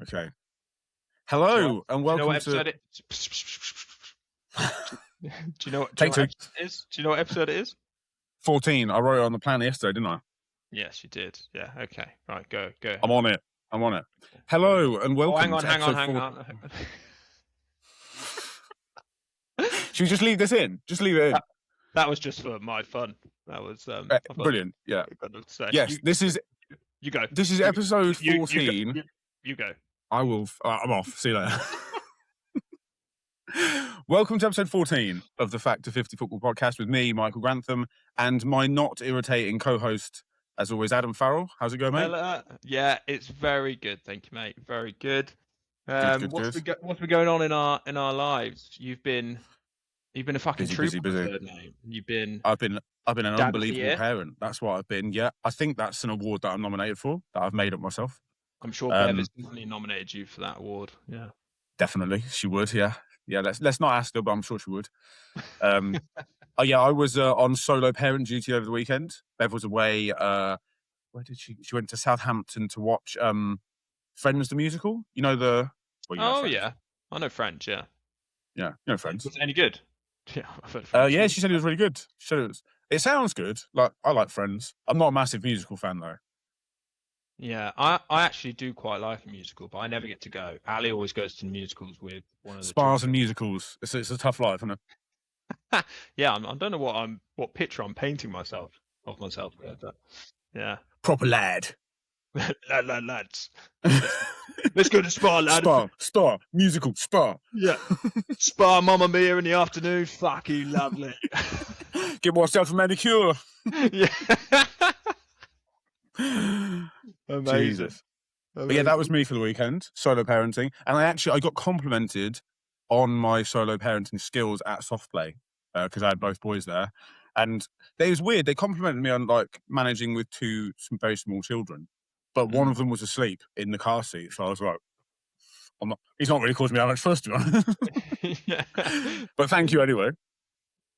Okay. Hello and welcome episode to. it do you know what Take two. episode it is? Do you know what episode it is? 14. I wrote it on the plan yesterday, didn't I? Yes, you did. Yeah. Okay. Right. Go. I'm on it. Hello and welcome. Hang on. Should we just leave this in? Just leave it in. That was just for my fun. That was brilliant. Yeah. Say. Yes. You go. This is episode 14. You go. I will. I'm off. See you later. Welcome to episode 14 of the Fact to 50 Football Podcast with me, Michael Grantham, and my not irritating co-host, as always, Adam Farrell. How's it going, mate? Yeah, it's very good. Thank you, mate. Very good. Good. What's been going on in our lives? You've been a fucking busy. You've been. I've been an unbelievable parent. That's what I've been. Yeah, I think that's an award that I'm nominated for. That I've made up myself. I'm sure Bev has definitely nominated you for that award. Yeah, definitely she would. Yeah. Let's not ask her, but I'm sure she would. I was on solo parent duty over the weekend. Bev was away. Where did she? She went to Southampton to watch Friends the musical. You know the. Yeah, I know Friends. Yeah, you know Friends. Was it any good? Yeah, I've heard Friends. She said it was really good. She said it sounds good. Like, I like Friends. I'm not a massive musical fan though. Yeah, I actually do quite like a musical, but I never get to go. Ali always goes to musicals with one of the Spas and musicals. It's a tough life, isn't it? Yeah, I don't know what picture I'm painting of myself. But yeah, proper lad. Lads. Let's go to Spa, lad. Spa, musical, Spa. Yeah. Spa, Mamma Mia in the afternoon. Fucking lovely. Get myself a manicure. Yeah. Amazing. Jesus. But yeah, that was me for the weekend, solo parenting. And I got complimented on my solo parenting skills at soft play because I had both boys there. And it was weird. They complimented me on like managing with some very small children. But one of them was asleep in the car seat. So I was like, he's not really causing me that much fuss, to be honest. Yeah. But thank you anyway.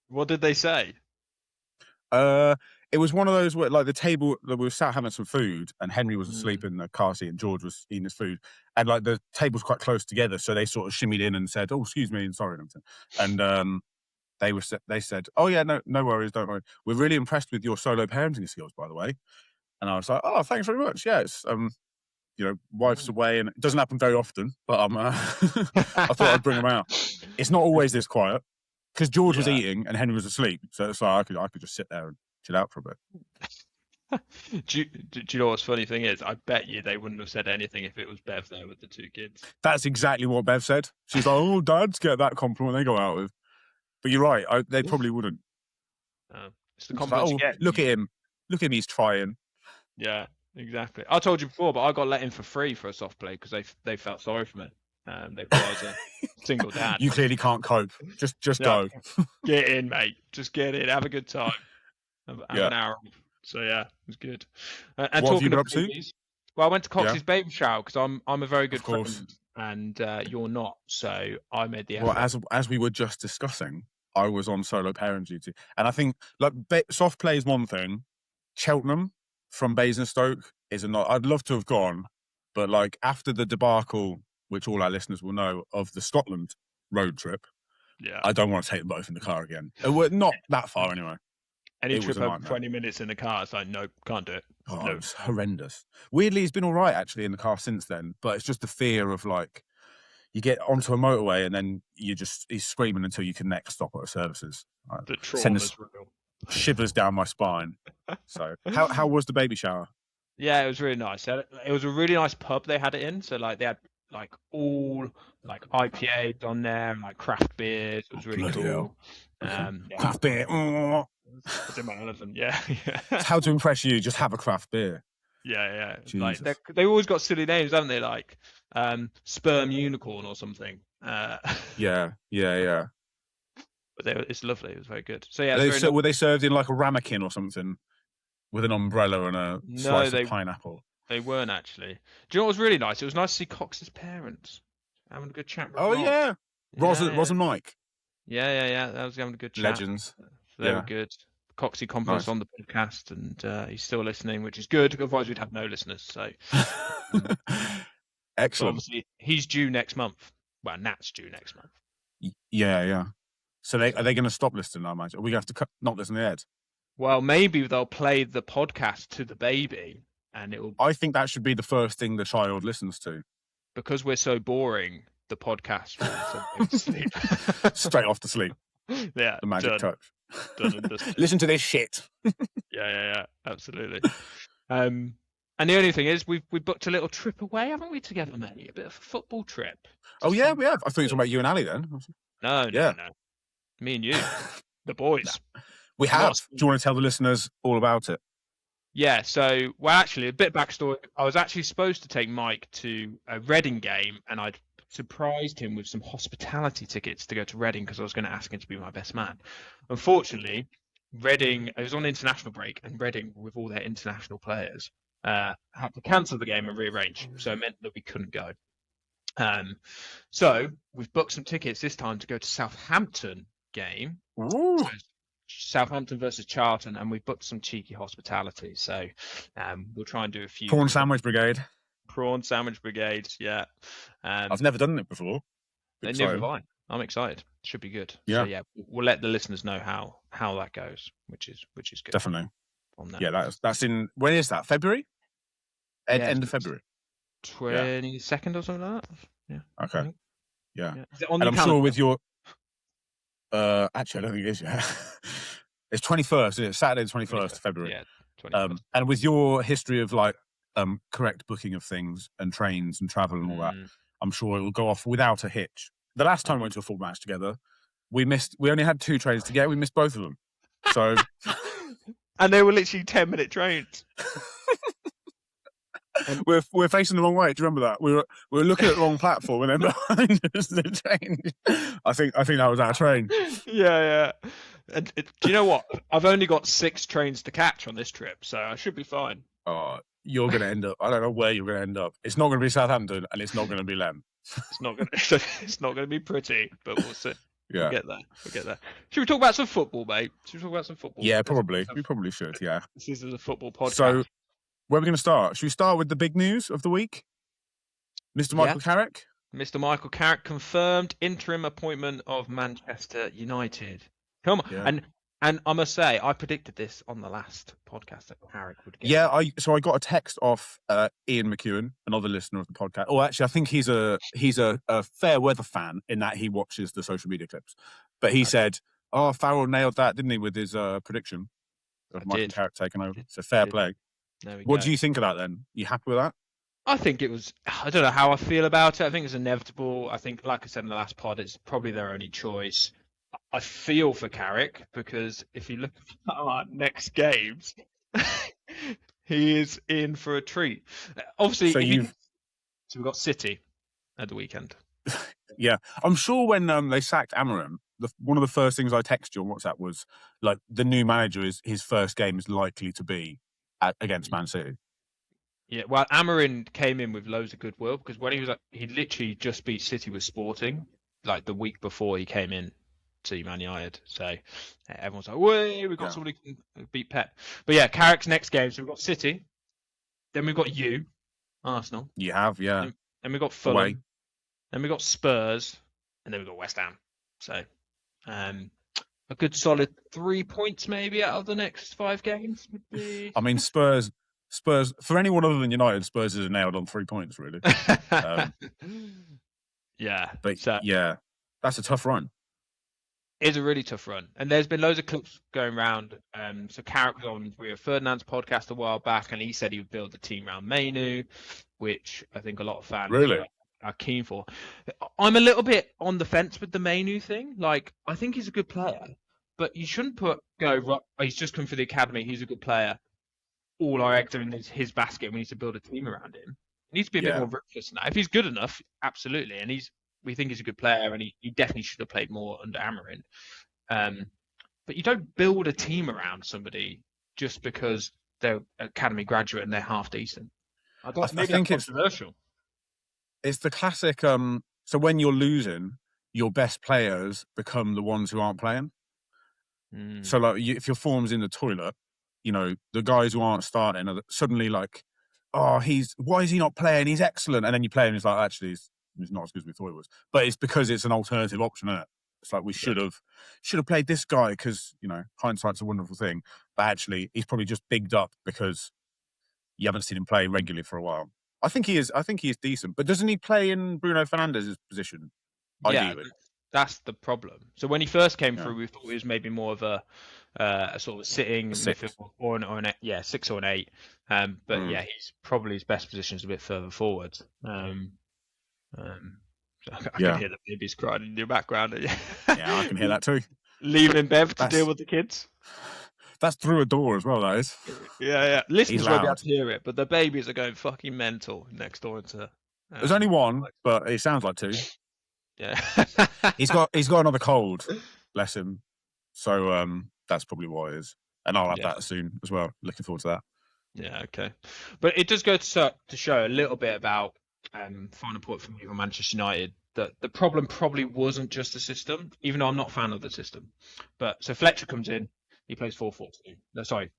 What did they say? It was one of those where, like, the table that we were sat having some food, and Henry was asleep in the car seat, and George was eating his food, and like the tables quite close together, so they sort of shimmied in and said, "Oh, excuse me, and sorry," and they said, "Oh yeah, no worries, don't worry. We're really impressed with your solo parenting skills, by the way." And I was like, "Oh, thanks very much. Yeah, it's wife's away, and it doesn't happen very often, but I thought I'd bring them out. It's not always this quiet because George was eating and Henry was asleep, so it's like I could just sit there and chill out for a bit." Do you know what's funny thing is? I bet you they wouldn't have said anything if it was Bev there with the two kids. That's exactly what Bev said. She's like, "Oh, dads get that compliment they go out with." But you're right, they probably wouldn't. It's the compliment you get. Look at him, he's trying. Yeah, exactly. I told you before, but I got let in for free for a soft play because they felt sorry for me. They thought I was a single dad. You clearly can't cope. Just go. Get in, mate. Just get in. Have a good time. Have an hour. So yeah, it was good. And what have you been up to? Well, I went to Cox's baby shower because I'm a very good friend, and you're not. So I made the effort. Well, as we were just discussing, I was on solo parent duty, and I think like soft play is one thing. Cheltenham from Basingstoke is another. I'd love to have gone, but like after the debacle, which all our listeners will know, of the Scotland road trip, I don't want to take them both in the car again. We're not that far anyway. Any trip over 20 minutes in the car, it's like, nope, can't do it. Oh, no. It's horrendous. Weirdly, it's been all right, actually, in the car since then. But it's just the fear of, like, you get onto a motorway and then he's screaming until you can next stop at the services. Like, the trauma's real. Shivers down my spine. So, how was the baby shower? Yeah, it was really nice. It was a really nice pub they had it in. So, like, they had, like, all, like, IPAs on there and, like, craft beers. It was really cool. Craft beer. It's in my elephant, yeah. How to impress you? Just have a craft beer. Yeah. Like they always got silly names, haven't they? Like sperm unicorn or something. Yeah. But it's lovely. It was very good. So yeah. Were they served in like a ramekin or something with an umbrella and a slice of pineapple? They weren't actually. Do you know what was really nice? It was nice to see Cox's parents having a good chat. Yeah. Roz and Mike. Yeah. That was having a good chat. Legends. They were good. Coxie compliments on the podcast, and he's still listening, which is good. Otherwise, we'd have no listeners. So, Excellent. obviously, he's due next month. Well, Nat's due next month. Yeah. So are they going to stop listening? I imagine. Are we going to have to knock this in the head? Well, maybe they'll play the podcast to the baby, and it will. I think that should be the first thing the child listens to. Because we're so boring, the podcast will sleep. Straight off to sleep. Yeah, The magic touch. Done and dusted. Listen to this shit. Yeah, absolutely. And the only thing is, we've booked a little trip away, haven't we, together, mate? A bit of a football trip. Oh yeah, we have. I thought you were talking about you and Ali then. No. Me and you, the boys. We have. Do you want to tell the listeners all about it? Yeah, so, well, actually, a bit of backstory. I was actually supposed to take Mike to a Reading game, and I'd surprised him with some hospitality tickets to go to Reading because I was going to ask him to be my best man. Unfortunately, Reading, it was on international break, and Reading, with all their international players, had to cancel the game and rearrange, so it meant that we couldn't go. So we've booked some tickets this time to go to Southampton game. Ooh. So Southampton versus Charlton, and we've booked some cheeky hospitality. So we'll try and do a few Prawn sandwich brigade. Prawn sandwich brigade, yeah. I've never done it before. Neither have I. I'm excited. Should be good. Yeah. So, yeah, we'll let the listeners know how that goes, which is good. Definitely. On that. Yeah, that's in. When is that? February. End of February. 22nd or something like that. Yeah. Okay. Yeah. Is it on and the I'm calendar? sure with your. Actually, I don't think it is. Yeah. It's 21st. Isn't it? Saturday, the 21st of February. Yeah. 21st. And with your history of like correct booking of things and trains and travel and all that, I'm sure it will go off without a hitch. The last time we went to a full match together, we only had 2 trains to get. We missed both of them. So. And they were literally 10-minute trains. We're facing the wrong way. Do you remember that? We were looking at the wrong platform, and then behind us the train. I think that was our train. Yeah. And do you know what? I've only got 6 trains to catch on this trip, so I should be fine. Oh, you're going to end up. I don't know where you're going to end up. It's not going to be Southampton, and it's not going to be Lem. It's not going to be pretty, but we'll see. Yeah. We'll get there. Should we talk about some football, mate? Yeah, probably. We probably should. Yeah. This is a football podcast. So, where are we going to start? Should we start with the big news of the week? Mr. Michael Carrick? Mr. Michael Carrick confirmed interim appointment of Manchester United. Come on. Yeah. And I must say, I predicted this on the last podcast that Carrick would get. Yeah, I got a text off Ian McEwen, another listener of the podcast. Oh, actually, I think he's a fair weather fan in that he watches the social media clips. But he said, "Oh, Farrell nailed that, didn't he, with his prediction of Michael Carrick taking over?" So fair play. What do you think of that then? You happy with that? I think it was. I don't know how I feel about it. I think it's inevitable. I think, like I said in the last pod, it's probably their only choice. I feel for Carrick because if you look at our next games, he is in for a treat. Obviously, so we've got City at the weekend. Yeah, I'm sure when they sacked Amarim, one of the first things I texted you on WhatsApp was like the new manager his first game is likely to be against Man City. Yeah, well, Amarim came in with loads of goodwill because when he literally just beat City with Sporting like the week before he came in to Man United. So everyone's like, "Way, we've got somebody who can beat Pep." But yeah, Carrick's next game. So we've got City, then we've got Arsenal. You have, yeah. Then we've got Fulham. Away. Then we've got Spurs, and then we've got West Ham. So a good solid 3 points maybe out of the next 5 games would be. I mean, Spurs for anyone other than United, Spurs is nailed on 3 points really. Yeah, but yeah, that's a tough run. It's a really tough run, and there's been loads of clips going around. So Carrick was on Rio Ferdinand's podcast a while back, and he said he would build a team around Mainu, which I think a lot of fans are keen for. I'm a little bit on the fence with the Mainu thing. Like, I think he's a good player, but you shouldn't he's just come for the academy, he's a good player. All our eggs are in his basket. We need to build a team around him. He needs to be a bit more ruthless than that. If he's good enough, absolutely, and we think he's a good player, and he definitely should have played more under Amarim. But you don't build a team around somebody just because they're academy graduate and they're half decent. I think it's controversial. It's the classic. So when you're losing, your best players become the ones who aren't playing. So like, if your form's in the toilet, you know the guys who aren't starting are suddenly like oh, why is he not playing? He's excellent. And then you play him, and it's like, actually, he's not as good as we thought he was. But it's because it's an alternative option, isn't it? It's like we should have played this guy because, hindsight's a wonderful thing. But actually, he's probably just bigged up because you haven't seen him play regularly for a while. I think he is decent. But doesn't he play in Bruno Fernandes's position? Ideally? Yeah, that's the problem. So when he first came through, we thought he was maybe more of a sort of sitting midfield or an 6 or an 8. But yeah, he's probably his best position is a bit further forward. I can hear the babies crying in your background. Yeah, I can hear that too. Leaving Bev to deal with the kids. That's through a door as well, that is. Yeah. Listeners won't be able to hear it, but the babies are going fucking mental next door into. There's only one, but it sounds like two. Yeah. he's got another cold, bless him. So that's probably why it is. And I'll have that soon as well. Looking forward to that. Yeah, okay. But it does go to show a little bit about final point from you on Manchester United, that the problem probably wasn't just the system, even though I'm not a fan of the system. But so Fletcher comes in, he plays 4-4-2. No, sorry,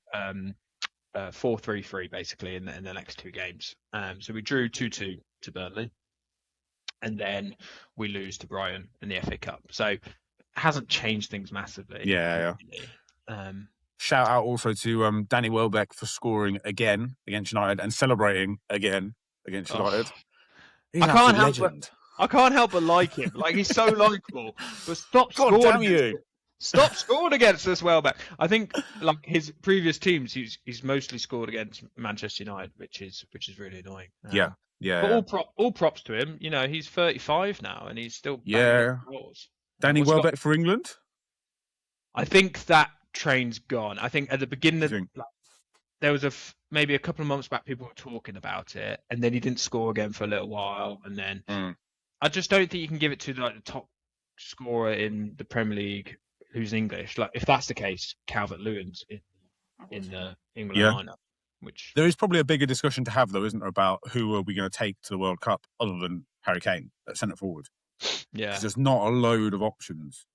4-3-3 basically in the next two games. So we drew 2-2 to Burnley, and then we lose to Brighton in the FA Cup. So it hasn't changed things massively. Yeah. Shout out also to Danny Welbeck for scoring again against United and celebrating again against United. He's I can't help but like him. Like, he's so likeable. But stop God damn you! Stop scoring against us, Welbeck. I think, like, his previous teams, he's mostly scored against Manchester United, which is really annoying. Yeah. But all props to him. He's 35 now, and he's still banging goals. Danny Welbeck for England. I think that train's gone. I think at the beginning, there was maybe a couple of months back, people were talking about it, and then he didn't score again for a little while, and then I just don't think you can give it to the top scorer in the Premier League who's English. Like, if that's the case, Calvert-Lewin's in the England lineup. Which there is probably a bigger discussion to have, though, isn't there, about who are we going to take to the World Cup other than Harry Kane at centre forward? Yeah, because there's not a load of options.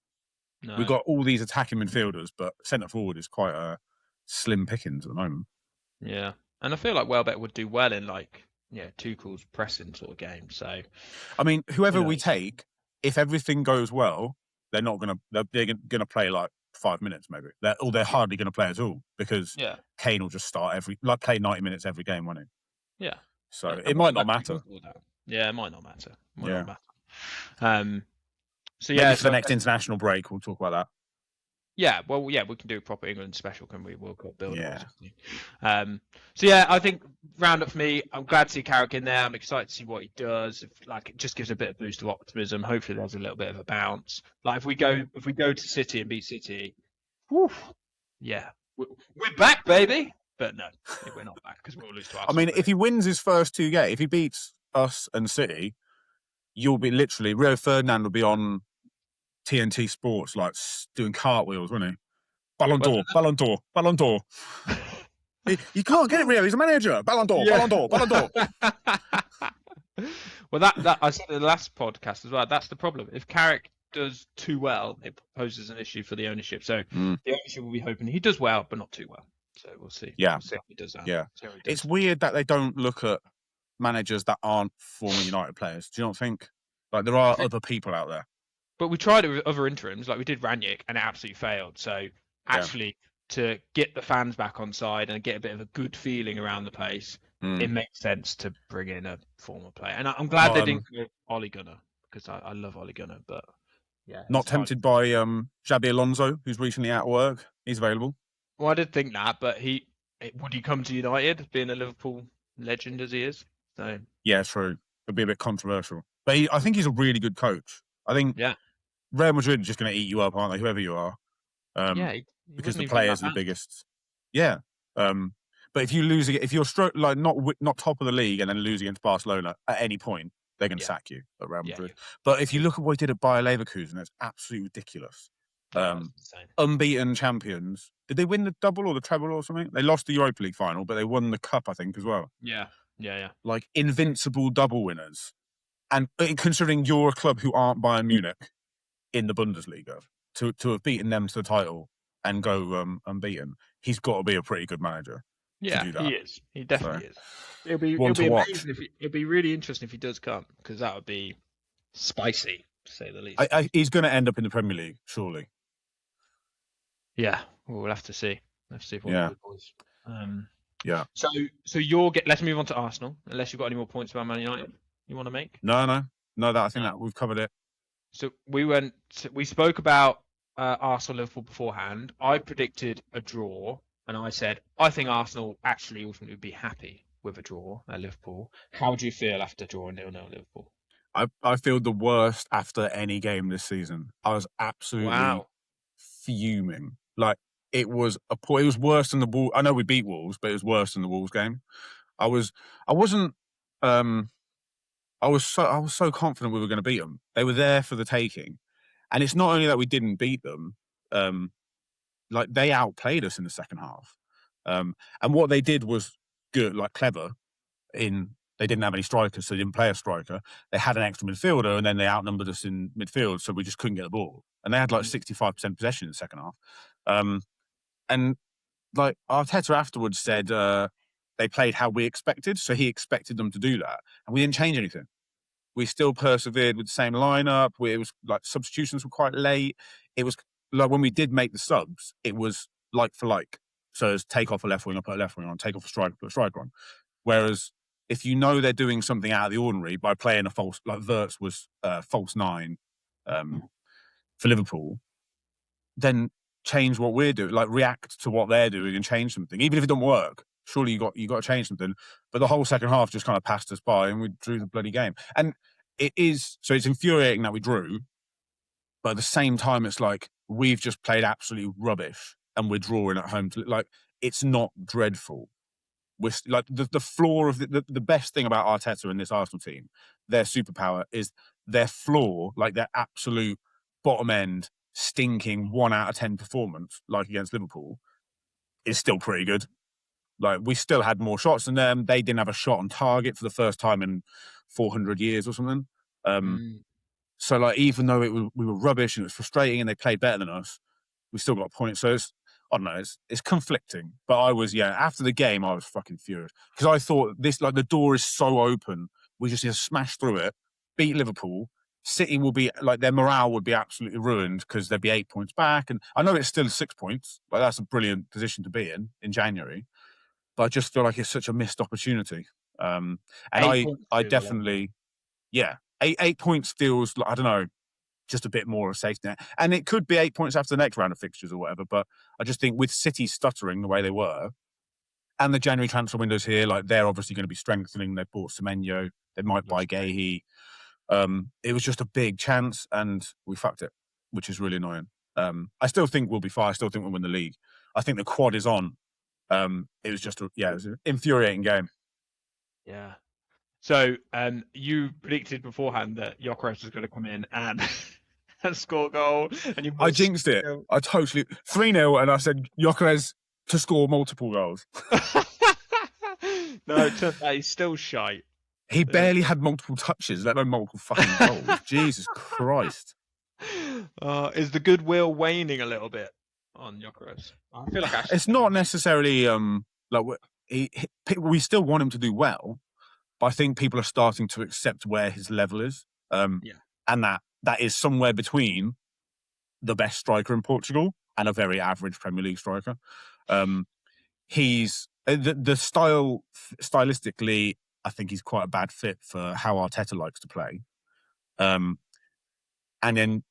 No. We've got all these attacking midfielders, but centre forward is quite a slim pickings at the moment. Yeah, and I feel like Welbeck would do well in Tuchel's pressing sort of game. So, I mean, whoever we take, if everything goes well, they're going to play like 5 minutes maybe. They're hardly going to play at all because Kane will just play 90 minutes every game, won't he? Yeah. So it might not matter. Yeah, it might not matter. So maybe for the next international break, we'll talk about that. Yeah, well, we can do a proper England special, can we? World Cup build. Yeah. So I think round up for me. I'm glad to see Carrick in there. I'm excited to see what he does. It just gives a bit of boost of optimism. Hopefully, there's a little bit of a bounce. Like if we go to City and beat City, we're back, baby. But no, we're not back because we'll lose to Arsenal. I mean, if he wins his first two games, if he beats us and City, you'll be literally Rio Ferdinand will be on TNT Sports, like doing cartwheels, wouldn't he? Ballon d'Or. You can't get it, Rio. He's a manager. Ballon d'Or. Well, that I said in the last podcast as well. That's the problem. If Carrick does too well, it poses an issue for the ownership. So the ownership will be hoping he does well, but not too well. So we'll see. Yeah, we'll see how he does that. Yeah, it's weird that they don't look at managers that aren't former United players. Do you not think? Like there are other people out there. But we tried it with other interims, like we did Ranić, and it absolutely failed. So actually, to get the fans back on side and get a bit of a good feeling around the place, it makes sense to bring in a former player. And I'm glad they didn't go Ole Gunnar, because I love Ole Gunnar. But not tempted by Xabi Alonso, who's recently out of work. He's available. Well, I did think that, but would he come to United, being a Liverpool legend as he is? So yeah, true. It'd be a bit controversial, but I think he's a really good coach. I think Real Madrid are just going to eat you up, aren't they? Whoever you are, because the players are the biggest. Yeah, but if you lose, if you're not top of the league and then lose against Barcelona at any point, they're going to sack you at Real Madrid. But if you look at what he did at Bayer Leverkusen, it's absolutely ridiculous. Unbeaten champions. Did they win the double or the treble or something? They lost the Europa League final, but they won the cup, I think, as well. Yeah. Like invincible double winners. And considering you're a club who aren't Bayern Munich in the Bundesliga, to have beaten them to the title and go unbeaten, he's got to be a pretty good manager. Yeah, do he that. is. He So definitely is. one It'll to be watch. amazing it'll be really interesting if he does come, because that would be spicy, to say the least. He's going to end up in the Premier League, surely. Yeah, we'll have to see. We'll have to see what the Yeah, good boys. Um, yeah. so you're let's move on to Arsenal, unless you've got any more points about Man United you want to make. No. That I think No. that we've covered it. So we spoke about Arsenal Liverpool beforehand. I predicted a draw, and I said I think Arsenal actually ultimately would be happy with a draw at Liverpool. How do you feel after drawing 0-0 Liverpool? I feel the worst after any game this season. I was absolutely Wow. fuming. Like it was it was worse than the Wolves. I know we beat Wolves, but it was worse than the Wolves game. I was I wasn't um I was so confident we were going to beat them. They were there for the taking, and it's not only that we didn't beat them. Um, like they outplayed us in the second half, and what they did was good, like clever. They didn't have any strikers, so they didn't play a striker. They had an extra midfielder, and then they outnumbered us in midfield, so we just couldn't get the ball. And they had like 65% possession in the second half. And like Arteta afterwards said, they played how we expected, so he expected them to do that, and we didn't change anything. We still persevered with the same lineup. It was like substitutions were quite late. It was like when we did make the subs, it was like for like. So it's take off a left winger, put a left winger on, take off a striker, put a striker on. Whereas if you know they're doing something out of the ordinary by playing a false, like Wirtz was false nine for Liverpool, then change what we're doing, like react to what they're doing and change something, even if it doesn't work. Surely you got to change something. But the whole second half just kind of passed us by, and we drew the bloody game. And it's infuriating that we drew, but at the same time, it's like we've just played absolutely rubbish, and we're drawing at home. Like it's not dreadful. We're like the flaw of the best thing about Arteta and this Arsenal team, their superpower is their flaw, like their absolute bottom end stinking 1 out of 10 performance, like against Liverpool, is still pretty good. Like we still had more shots than them. They didn't have a shot on target for the first time in 400 years or something. So like even though we were rubbish and it was frustrating and they played better than us, we still got points. So I don't know, it's conflicting. But I was after the game I was fucking furious because I thought this like the door is so open. We just need to smash through it, beat Liverpool. City will be like their morale would be absolutely ruined because they'd be 8 points back. And I know it's still 6 points, but that's a brilliant position to be in January. But I just feel like it's such a missed opportunity. And 8 points I is a lot. definitely, eight points feels like, I don't know, just a bit more of a safety net. And it could be 8 points after the next round of fixtures or whatever. But I just think with City stuttering the way they were, and the January transfer windows here, like they're obviously going to be strengthening. They've bought Semenyo. They might buy Gahey. It was just a big chance, and we fucked it, which is really annoying. I still think we'll be fine. I still think we'll win the league. I think the quad is on. It was just it was an infuriating game. Yeah. So you predicted beforehand that Gyökeres was going to come in and and score a goal, and I jinxed it. I totally 3-0, and I said Gyökeres to score multiple goals. No, it turns out he's still shite. He barely had multiple touches, let alone multiple fucking goals. Jesus Christ. Is the goodwill waning a little bit on Gyökeres? I feel like it's not necessarily like we still want him to do well, but I think people are starting to accept where his level is. And that is somewhere between the best striker in Portugal and a very average Premier League striker. He's the stylistically, I think he's quite a bad fit for how Arteta likes to play. And then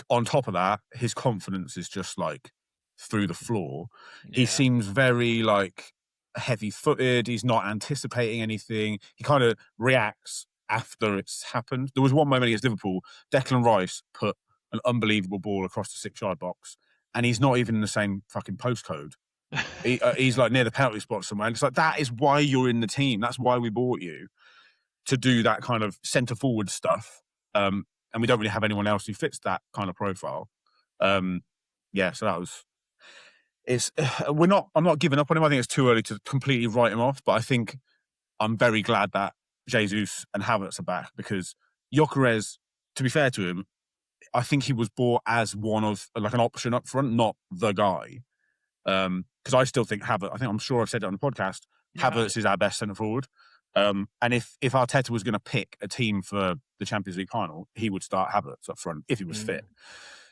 on top of that, his confidence is just like through the floor. Yeah. He seems very like heavy-footed. He's not anticipating anything. He kind of reacts after it's happened. There was one moment against Liverpool, Declan Rice put an unbelievable ball across the 6-yard box, and he's not even in the same fucking postcode. He's like near the penalty spot somewhere. And it's like, that is why you're in the team. That's why we bought you, to do that kind of centre-forward stuff. And we don't really have anyone else who fits that kind of profile. So that was. I'm not giving up on him. I think it's too early to completely write him off, but I think I'm very glad that Jesus and Havertz are back, because Gyökeres, to be fair to him, I think he was bought as one of like an option up front, not the guy. Because I still think Havertz. I'm sure I've said it on the podcast. Havertz is our best centre forward. And if Arteta was going to pick a team for the Champions League final, he would start Havertz up front if he was fit.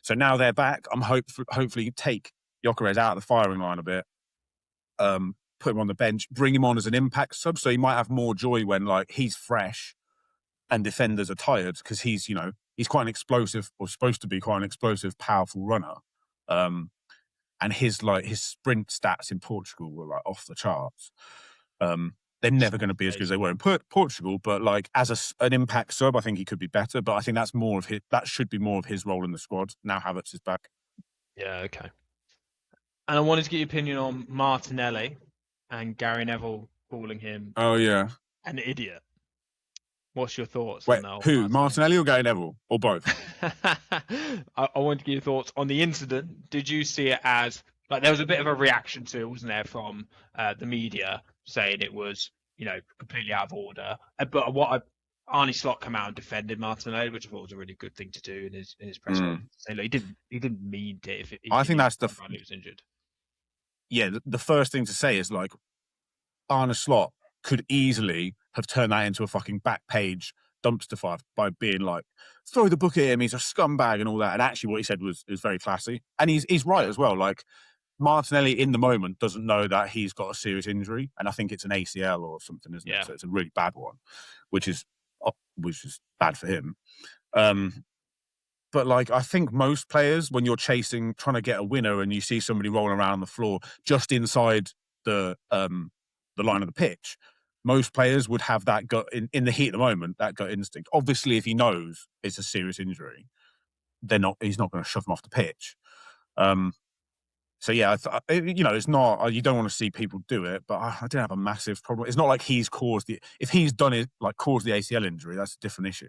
So now they're back. I'm hopefully take Gyökeres out of the firing line a bit, put him on the bench, bring him on as an impact sub, so he might have more joy when like he's fresh and defenders are tired, because he's quite an explosive, or supposed to be quite an explosive, powerful runner. And his sprint stats in Portugal were like off the charts. They're never going to be as good as they were in Portugal, but like as an impact sub, I think he could be better. But I think that should be more of his role in the squad. Now Havertz is back. Yeah, okay. And I wanted to get your opinion on Martinelli and Gary Neville calling him an idiot. What's your thoughts on that? Who? Martinelli or Gary Neville? Or both? I wanted to get your thoughts on the incident. Did you see it as, like, there was a bit of a reaction to it, wasn't there, from the media saying it was, completely out of order. But Arne Slot came out and defended Martinelli, which I thought was a really good thing to do in his press conference. So, like, he didn't mean it. I think that's he was injured. Yeah, the first thing to say is like Arne Slot could easily have turned that into a fucking back page dumpster fire by being like, throw the book at him, he's a scumbag and all that. And actually what he said was very classy. And he's right as well. Like, Martinelli in the moment doesn't know that he's got a serious injury, and I think it's an ACL or something, isn't it? So it's a really bad one, which is bad for him. But like, I think most players, when you're trying to get a winner, and you see somebody rolling around on the floor just inside the line of the pitch, most players would have that gut in the heat of the moment, that gut instinct. Obviously, if he knows it's a serious injury, he's not going to shove him off the pitch. So yeah, it's not. You don't want to see people do it, but I didn't have a massive problem. It's not like if he's done it, like caused the ACL injury, that's a different issue.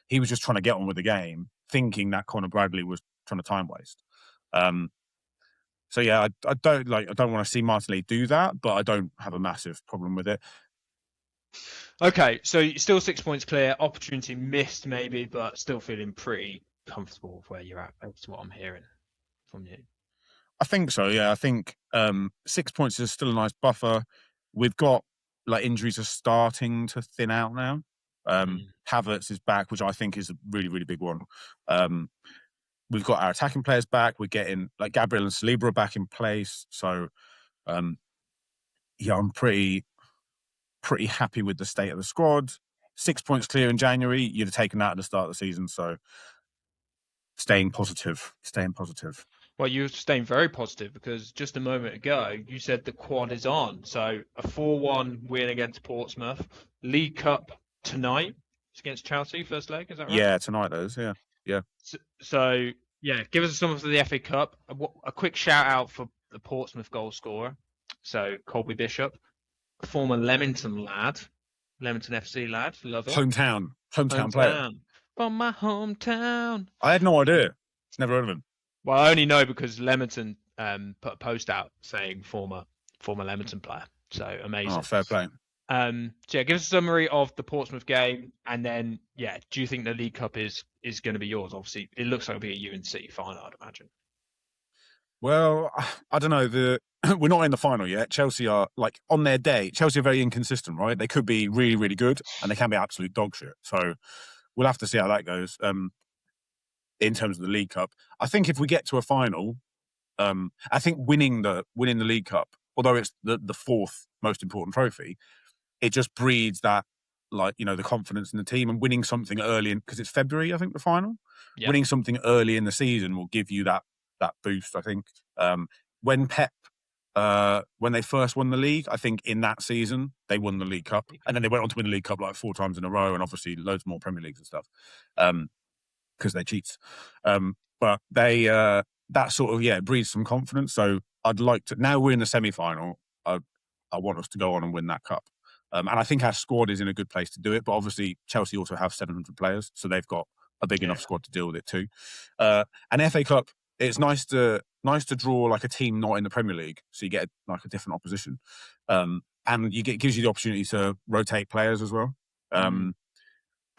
He was just trying to get on with the game, thinking that Conor Bradley was trying to time waste. So yeah, I don't want to see Martinelli do that, but I don't have a massive problem with it. Okay, so you're still 6 points clear, opportunity missed maybe, but still feeling pretty comfortable with where you're at. That's what I'm hearing from you. I think so, yeah. I think 6 points is still a nice buffer. We've got, like, injuries are starting to thin out now. Havertz is back, which I think is a really, really big one. We've got our attacking players back. We're getting, like, Gabriel and Saliba back in place. So, yeah, I'm pretty happy with the state of the squad. 6 points clear in January. You'd have taken that at the start of the season. So, staying positive. Well, you're staying very positive, because just a moment ago you said the quad is on. So a 4-1 win against Portsmouth. League Cup tonight against Chelsea, first leg, is that right? Yeah, tonight those, yeah. So yeah, give us some of the FA Cup. A quick shout out for the Portsmouth goal scorer. So Colby Bishop, former Leamington FC lad, love it. Hometown player. From my hometown. I had no idea. Never heard of him. Well, I only know because Leamington put a post out saying former Leamington player. So amazing. Oh, fair play. So yeah, give us a summary of the Portsmouth game, and then do you think the League Cup is going to be yours? Obviously, it looks like it'll be a UNC final, I'd imagine. Well, I don't know. We're not in the final yet. Chelsea are, like, on their day. Chelsea are very inconsistent, right? They could be really, really good, and they can be absolute dog shit. So we'll have to see how that goes. In terms of the League Cup, I think if we get to a final, I think winning the League Cup, although it's the fourth most important trophy, it just breeds that, like, the confidence in the team, and winning something early because it's February, I think, the final. Yeah. Winning something early in the season will give you that boost, I think. When Pep, when they first won the league, I think in that season they won the League Cup, and then they went on to win the League Cup like 4 times in a row, and obviously loads more Premier Leagues and stuff. Because they're cheats. But they that sort of breeds some confidence. So I'd like to, now we're in the semi-final, I want us to go on and win that cup. And I think our squad is in a good place to do it. But obviously Chelsea also have 700 players, so they've got a big enough squad to deal with it too. And FA Cup, it's nice to draw like a team not in the Premier League, so you get like a different opposition, and it gives you the opportunity to rotate players as well. It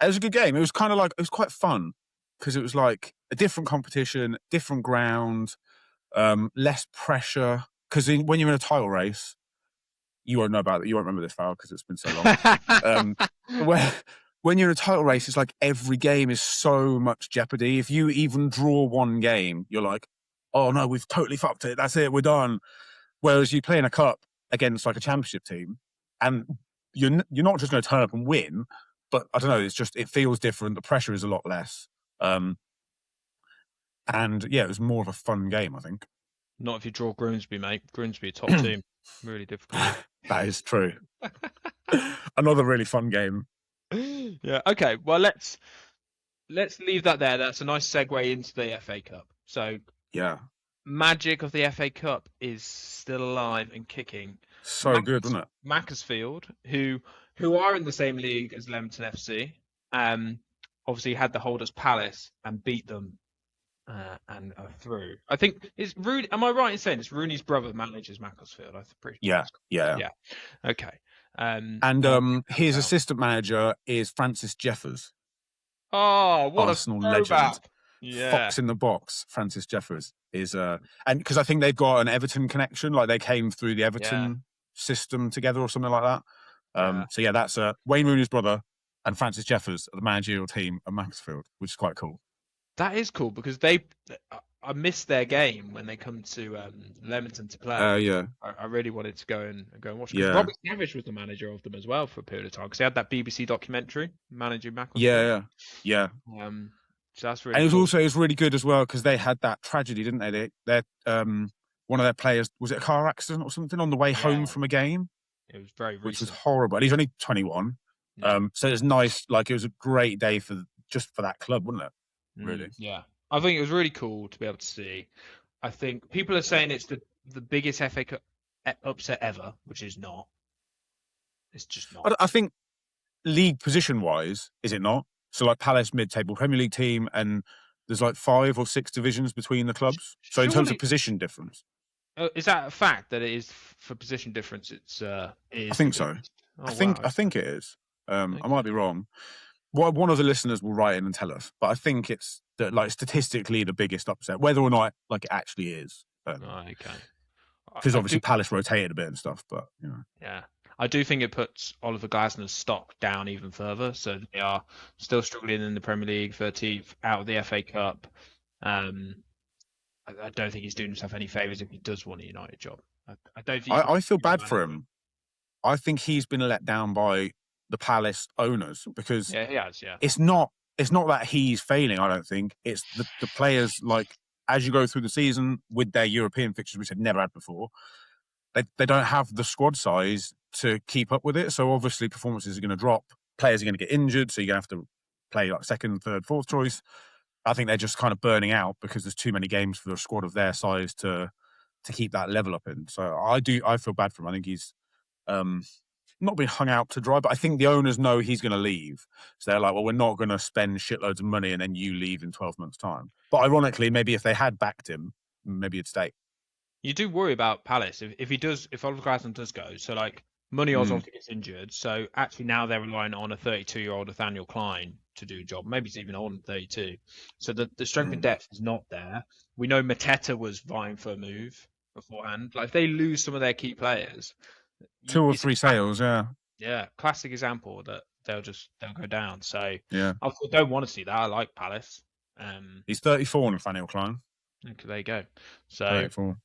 was a good game. It was quite fun, because it was like a different competition, different ground, less pressure. because when you're in a title race, you won't know about it. You won't remember this, Farrell, because it's been so long. When you're in a title race, it's like every game is so much jeopardy. If you even draw one game, you're like, oh no, we've totally fucked it. That's it. We're done. Whereas you play in a cup against like a championship team, and you're not just going to turn up and win, but I don't know. It's just it feels different. The pressure is a lot less. And yeah, it was more of a fun game, I think. Not if you draw Grimsby, mate. Grimsby, a top team. Really difficult. That is true. Another really fun game. Yeah. Okay. Well, let's leave that there. That's a nice segue into the FA Cup. So yeah, magic of the FA Cup is still alive and kicking. So good, isn't it? Macclesfield, who are in the same league as Leamington FC, obviously had the holders Palace and beat them. And are through. I think it's Rooney. Am I right in saying it's Rooney's brother manages Macclesfield? I'm pretty sure. Yeah. Okay. And his assistant manager is Francis Jeffers. Oh, what Arsenal a legend! Yeah. Fox in the box. Francis Jeffers is and because I think they've got an Everton connection, like they came through the Everton system together or something like that. So yeah, that's Wayne Rooney's brother and Francis Jeffers, the managerial team at Macclesfield, which is quite cool. That is cool because I missed their game when they come to Leamington to play. Yeah. I really wanted to go and watch. Because Robbie Savage was the manager of them as well for a period of time because he had that BBC documentary managing Macclesfield. Yeah. So that's really. And cool. it was really good as well because they had that tragedy, didn't they? They one of their players, was it a car accident or something on the way home from a game? It was very recent. Which was horrible. And he's only 21. Yeah. So it was nice. Like it was a great day for that club, wasn't it? Really. Yeah. I think it was really cool to be able to see. I think people are saying it's the biggest FA Cup upset ever, which is not. It's just not. I think league position-wise, is it not? So like Palace mid-table Premier League team, and there's like 5 or 6 divisions between the clubs. So in terms of position difference. Is that a fact that it is for position difference? I think so. I think it is. I might be wrong. One of the listeners will write in and tell us, but I think it's like statistically the biggest upset, whether or not like it actually is. Okay. Because obviously Palace rotated a bit and stuff, but you know. Yeah, I do think it puts Oliver Glasner's stock down even further. So they are still struggling in the Premier League, 13th out of the FA Cup. I don't think he's doing himself any favours if he does want a United job. I don't think. I feel bad for him. I think he's been let down by the Palace owners because he has. Yeah, it's not that he's failing. I don't think it's the players. Like as you go through the season with their European fixtures, which they've never had before, they don't have the squad size to keep up with it. So obviously performances are going to drop. Players are going to get injured, so you're going to have to play like second, third, fourth choice. I think they're just kind of burning out because there's too many games for the squad of their size to keep that level up in. So I feel bad for him. I think he's not been hung out to dry, but I think the owners know he's going to leave. So they're like, well, we're not going to spend shitloads of money and then you leave in 12 months' time. But ironically, maybe if they had backed him, maybe he'd stay. You do worry about Palace if Oliver Glasner does go. So like Munoz obviously gets injured. So actually now they're relying on a 32-year-old Nathaniel Klein to do a job. Maybe it's even older than 32. So the strength and depth is not there. We know Mateta was vying for a move beforehand. Like if they lose some of their key players, 2 or 3 sales, yeah, classic example that they'll go down. So yeah, I don't want to see that. I like Palace. He's 34, Nathaniel Klein. Okay, there you go. So 34.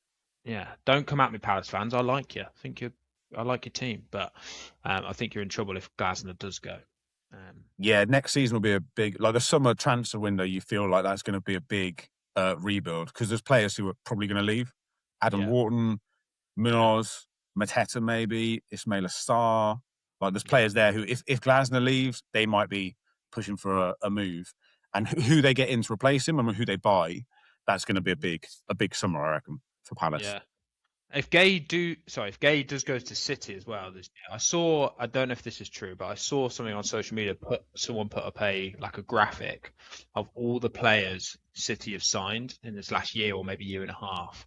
Yeah, don't come at me, Palace fans. I like you. I like your team, but I think you're in trouble if Glasner does go. Yeah, next season will be a big, like the summer transfer window. You feel like that's going to be a big rebuild because there's players who are probably going to leave. Adam Wharton, Munoz, Mateta, maybe Ismail Assar. Like there's players there who, if Glasner leaves, they might be pushing for a move, and who they get in to replace him and who they buy, that's going to be a big summer, I reckon, for Palace. Yeah. If Gay does go to City as well, I don't know if this is true, but I saw something on social media. Someone put up a graphic of all the players City have signed in this last year or maybe year and a half,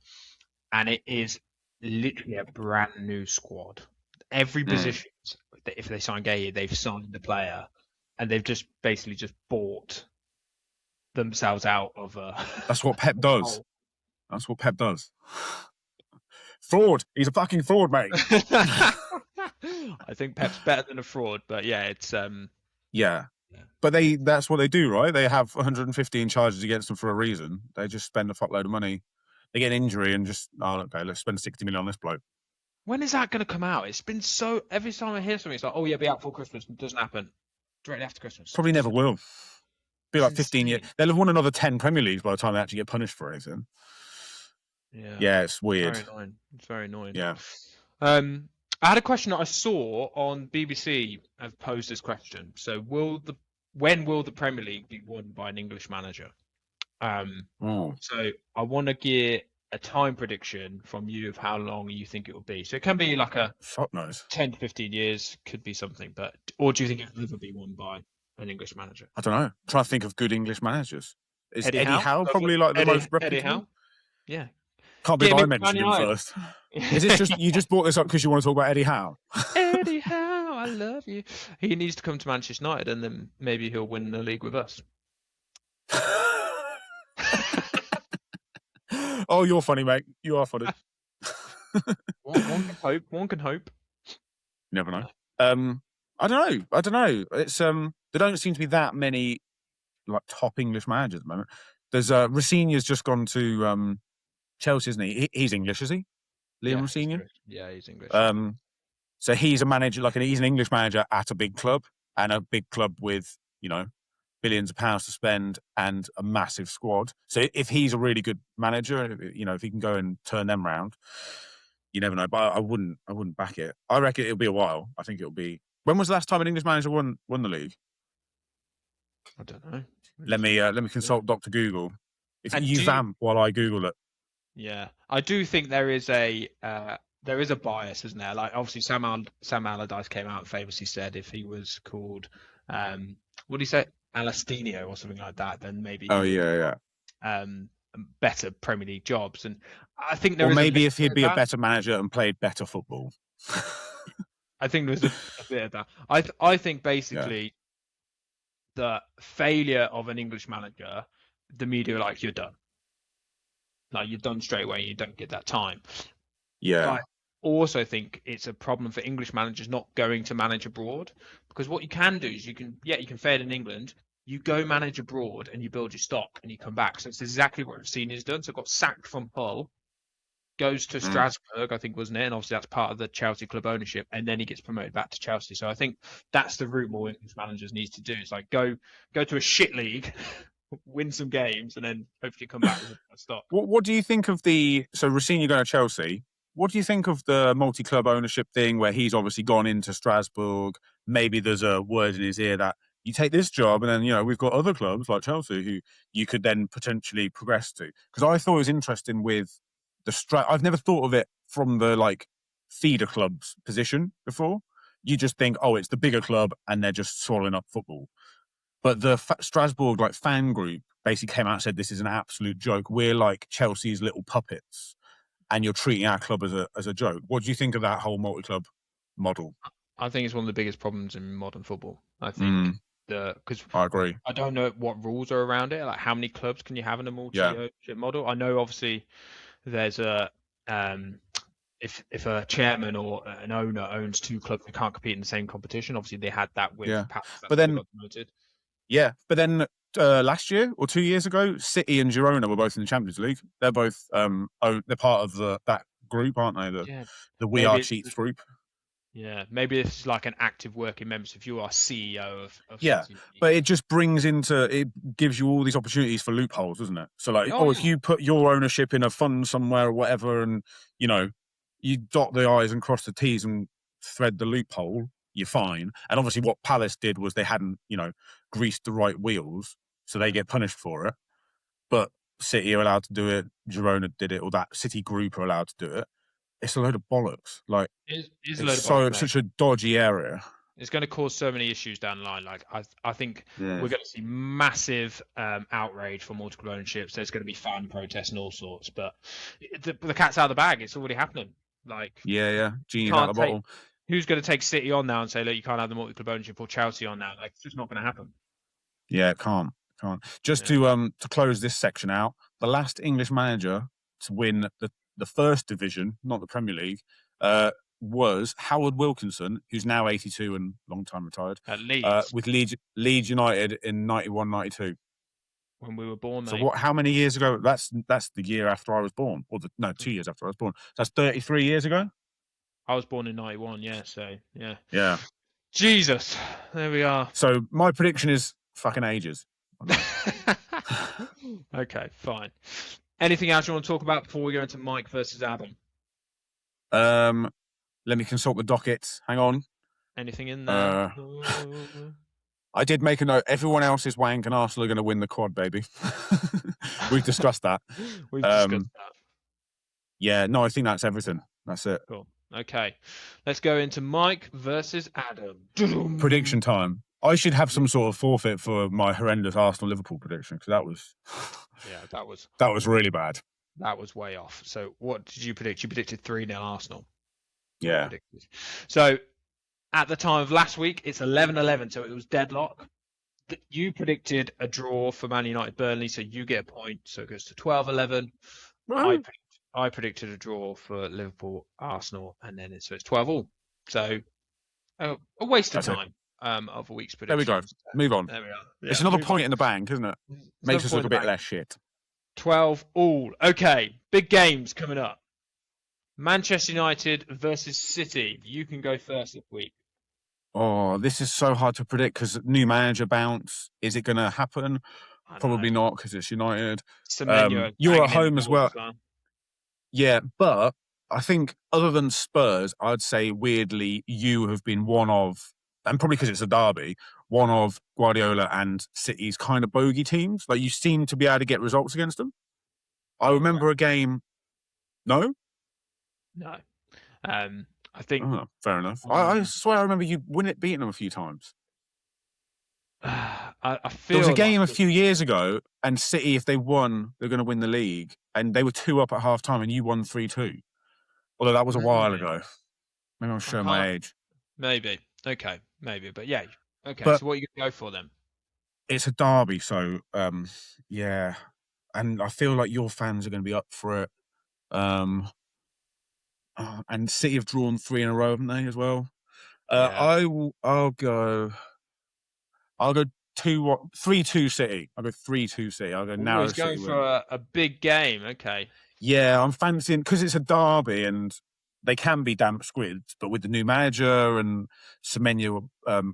and it is literally a brand new squad. Every position, if they sign Gay, they've signed the player, and they've just basically just bought themselves out of. That's what Pep does. That's what Pep does. Fraud. He's a fucking fraud, mate. I think Pep's better than a fraud, but yeah, it's Yeah. But that's what they do, right? They have 115 charges against them for a reason. They just spend a fuckload of money. They get an injury and just, okay, let's spend 60 million on this bloke. When is that going to come out? It's been so, every time I hear something, it's like, oh yeah, be out for Christmas. It doesn't happen. Directly after Christmas. Probably never will. Be like 15 years. Insane. They'll have won another 10 Premier Leagues by the time they actually get punished for anything. Yeah, it's weird. It's very annoying. Yeah. I had a question that I saw on BBC. I've posed this question. So, when will the Premier League be won by an English manager? So I want to get a time prediction from you of how long you think it will be. So it can be like a fuck knows 10 to 15 years, could be something, or do you think it will ever be won by an English manager? I don't know. I'm trying to think of good English managers. Is Eddie Howe probably like the most reputable? Eddie Howe? Yeah. Can't believe I mentioned him first. Is it just you just brought this up because you want to talk about Eddie Howe? Eddie Howe, I love you. He needs to come to Manchester United, and then maybe he'll win the league with us. Oh, you're funny, mate. You are funny. One can hope. You never know. I don't know. It's there don't seem to be that many like top English managers at the moment. There's Rossini's just gone to Chelsea, isn't he? He's English, is he? Liam Rossini? Yeah, he's English. So he's a manager, he's an English manager at a big club, and a big club with, billions of pounds to spend and a massive squad. So if he's a really good manager, if he can go and turn them around, you never know. But I wouldn't back it. I reckon it'll be a while. I think it'll be. When was the last time an English manager won the league? I don't know. Let me consult Dr. Google. If you vamp while I Google it. Yeah, I do think there is a bias, isn't there? Like obviously Sam Allardyce came out and famously said if he was called what do you say, Alastino or something like that, then maybe better Premier League jobs. And I think there is maybe if he'd be a better manager and played better football. I think there's a bit of that. I think basically the failure of an English manager, the media are like, you're done. Like you're done straight away. You don't get that time. Yeah. But I also think it's a problem for English managers not going to manage abroad, because what you can do is you can fail in England. You go manage abroad and you build your stock and you come back. So it's exactly what Rossini's done. So got sacked from Hull, goes to Strasbourg, I think, wasn't it? And obviously that's part of the Chelsea club ownership. And then he gets promoted back to Chelsea. So I think that's the route more English managers need to do. It's like go to a shit league, win some games, and then hopefully come back with a stock. What do you think of so Rossini going to Chelsea? What do you think of the multi-club ownership thing where he's obviously gone into Strasbourg? Maybe there's a word in his ear that you take this job and then, we've got other clubs like Chelsea who you could then potentially progress to. Because I thought it was interesting with I've never thought of it from the feeder club's position before. You just think, it's the bigger club and they're just swallowing up football. But the Strasbourg fan group basically came out and said, this is an absolute joke. We're like Chelsea's little puppets and you're treating our club as a joke. What do you think of that whole multi-club model? I think it's one of the biggest problems in modern football. I think because I agree. I don't know what rules are around it. Like how many clubs can you have in a multi-ownership model? I know obviously there's a if a chairman or an owner owns two clubs that can't compete in the same competition, obviously they had that with Palace. But then last year or 2 years ago, City and Girona were both in the Champions League. They're both they're part of that group, aren't they? The We Are Cheats group. Yeah, maybe it's like an active working member. So if you are CEO of City, but it just gives you all these opportunities for loopholes, doesn't it? So if you put your ownership in a fund somewhere or whatever, and you dot the I's and cross the T's and thread the loophole, you're fine. And obviously what Palace did was they hadn't, greased the right wheels, so they get punished for it. But City are allowed to do it, Girona did it, or that City group are allowed to do it. It's a load of bollocks. It's such a dodgy area. It's going to cause so many issues down the line. I think we're going to see massive outrage for multiple ownerships. There's going to be fan protests and all sorts. But the cat's out of the bag. It's already happening. Genie out of the bottle. Who's going to take City on now and say, look, you can't have the multi-club ownership, or Chelsea on now? It's just not going to happen. Yeah, it can't. Just to close this section out, the last English manager to win the the first division, not the Premier League, was Howard Wilkinson, who's now 82 and long time retired, At Leeds. with Leeds United in 91-92. When we were born, So mate. how many years ago? That's the year after I was born, or 2 years after I was born. So that's 33 years ago. I was born in 91, yeah. So yeah. Yeah. Jesus, there we are. So my prediction is fucking ages. Okay, fine. Anything else you want to talk about before we go into Mike versus Adam? Let me consult the docket. Hang on. Anything in there? I did make a note. Everyone else is wank, and Arsenal are going to win the quad, baby. We've discussed that. We've discussed that. Yeah, no, I think that's everything. That's it. Cool. Okay, let's go into Mike versus Adam. Prediction time. I should have some sort of forfeit for my horrendous Arsenal-Liverpool prediction, because that was... Yeah, that was really bad. That was way off. So what did you predict? You predicted 3-0 Arsenal. Yeah. So at the time of last week, it's 11-11, so it was deadlock. You predicted a draw for Man United Burnley, so you get a point, so it goes to 12-11. I predicted a draw for Liverpool Arsenal, and then it's 12-all. So a waste of time of a week's prediction. There we go. Move on. There we are. Yeah, it's another point in the bank, isn't it? Makes us look a bit less shit. 12-all. Okay, big games coming up. Manchester United versus City. You can go first this week. Oh, this is so hard to predict because new manager bounce. Is it going to happen? Probably not because it's United. You're at home as well. Yeah, but I think other than Spurs, I'd say weirdly you have been one of, and probably because it's a derby, one of Guardiola and City's kind of bogey teams. Like you seem to be able to get results against them. I remember a game. No? No. I think... Oh, fair enough. I swear I remember you beating them a few times. I feel there was a game a few years ago, and City, if they won, they're going to win the league, and they were 2 up at half time, and you won 3-2. Although that was a while ago. Maybe I'm showing my age. Maybe. Okay. Maybe. But yeah. Okay. But so what are you going to go for then? It's a derby, so yeah. And I feel like your fans are going to be up for it. And City have drawn 3 in a row, haven't they, as well? I'll go 3-2 City. I'll go 3-2 City. I'll go narrow City. Going for a big game. Okay. Yeah, I'm fancying because it's a derby and they can be damp squids, but with the new manager and Semenyo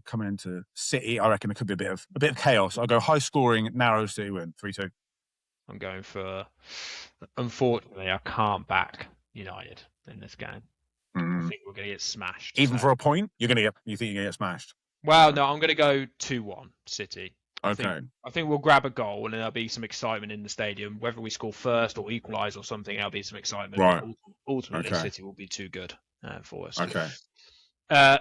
coming into City, I reckon it could be a bit of chaos. I'll go high scoring, narrow City win 3-2. I'm going for. Unfortunately, I can't back United in this game. I think we're going to get smashed. Even for a point, you think you're going to get smashed? Well, no, I'm going to go 2-1 City. I think we'll grab a goal and there'll be some excitement in the stadium. Whether we score first or equalise or something, there'll be some excitement. Right. Ultimately, City will be too good for us. Okay.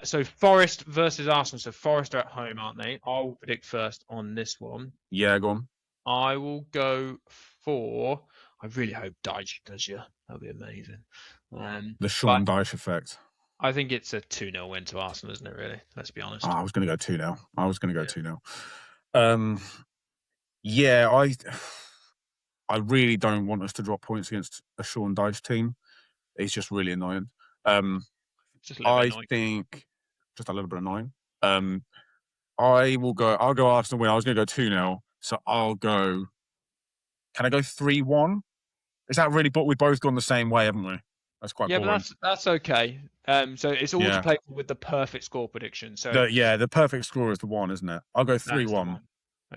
So Forest versus Arsenal. So Forest are at home, aren't they? I will predict first on this one. Yeah, go on. I will go for... I really hope Dyche does you. That'll be amazing. The Sean Dyche effect. I think it's a 2-0 win to Arsenal, isn't it, really? Let's be honest. Oh, I was going to go 2-0. 2-0. Yeah, I really don't want us to drop points against a Sean Dyche team. It's just really annoying. Think just a little bit annoying. I'll go Arsenal win. I was going to go 2-0. So I'll go... Can I go 3-1? Is that really... But we've both gone the same way, haven't we? That's quite boring. But that's okay. So it's all to play with the perfect score prediction. So the perfect score is the one, isn't it? I'll go 3-1.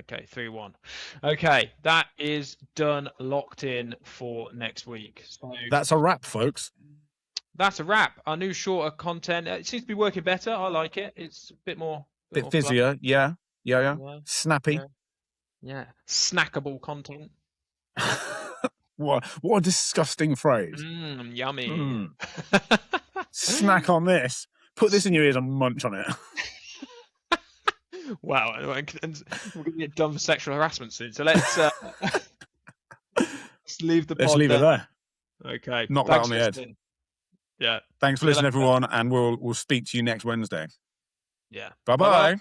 Okay, 3-1. Okay, that is done, locked in for next week. So that's a wrap, folks. That's a wrap. Our new shorter content. It seems to be working better. I like it. It's a bit more... bit fizzier. Yeah. Snappy. Yeah. Snackable content. What a disgusting phrase. Yummy. Snack on this. Put this in your ears and munch on it. Wow. We're going to get done for sexual harassment soon. So let's leave the pod. Let's leave it there. Okay. Knock that on the head. Yeah. Thanks for listening, everyone, and we'll speak to you next Wednesday. Yeah. Bye-bye.